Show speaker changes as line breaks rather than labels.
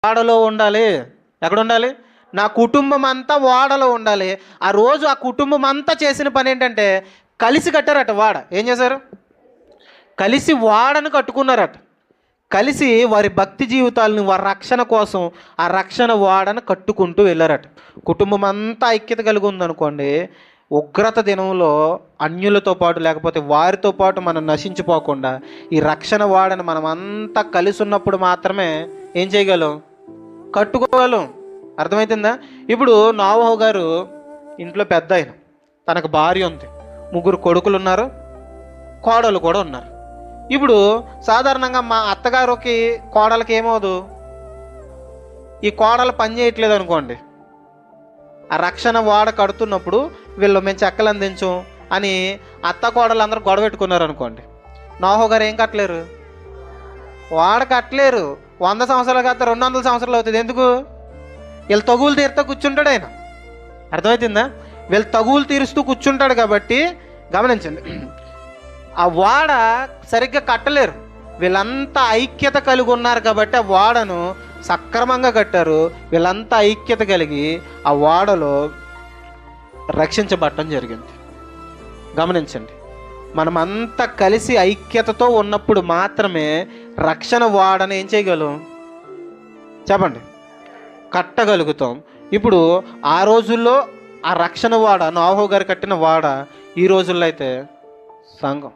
ఓడలో ఉండాలి. ఎక్కడ ఉండాలి? నా కుటుంబం అంతా ఓడలో ఉండాలి. ఆ రోజు ఆ కుటుంబం అంతా చేసిన పని ఏంటంటే కలిసి కట్టారట వాడ. ఏం చేశారు? కలిసి వాడను కట్టుకున్నారట. కలిసి వారి భక్తి జీవితాలను వారి రక్షణ కోసం ఆ రక్షణ వాడను కట్టుకుంటూ వెళ్ళారట. కుటుంబం అంతా ఐక్యత కలిగి ఉందనుకోండి, ఉగ్రత దినంలో అన్యులతో పాటు లేకపోతే వారితో పాటు మనం నశించిపోకుండా ఈ రక్షణ వాడని మనం అంతా కలిసి ఉన్నప్పుడు మాత్రమే ఏం చేయగలం? కట్టుకోగలం. అర్థమవుతుందా? ఇప్పుడు నోవహు గారు ఇంట్లో పెద్ద ఆయన, తనకు భార్య ఉంది, 3 కొడుకులు ఉన్నారు, కోడలు కూడా ఉన్నారు. ఇప్పుడు సాధారణంగా మా అత్తగారికి కోడలకి ఏమవుదు, ఈ కోడలు పని చేయట్లేదు అనుకోండి, ఆ రక్షణ వాడ కడుతున్నప్పుడు వీళ్ళు మేము చెక్కలు అందించం అని అత్త కోడలు అందరూ గొడవ పెట్టుకున్నారు అనుకోండి, నోవహు గారు ఏం కట్టలేరు? వాడ కట్టలేరు. 100 సంవత్సరాలు కాస్త 200 సంవత్సరాలు అవుతుంది. ఎందుకు? వీళ్ళు తగులు తీరుతూ కూర్చుంటాడు ఆయన. అర్థమవుతుందా? వీళ్ళు తగులు తీరుస్తూ కూర్చుంటాడు కాబట్టి గమనించండి, ఆ వాడ సరిగ్గా కట్టలేరు. వీళ్ళంతా ఐక్యత కలిగి ఉన్నారు కాబట్టి ఆ వాడను సక్రమంగా కట్టారు. వీళ్ళంతా ఐక్యత కలిగి ఆ వాడలో రక్షించబడటం జరిగింది. గమనించండి, మనమంతా కలిసి ఐక్యతతో ఉన్నప్పుడు మాత్రమే రక్షణ వాడని ఏం చేయగలం? చెప్పండి, కట్టగలుగుతాం. ఇప్పుడు ఆ రోజుల్లో ఆ రక్షణ వాడ నోవహు గారు కట్టిన వాడ, ఈ రోజుల్లో అయితే సంఘం.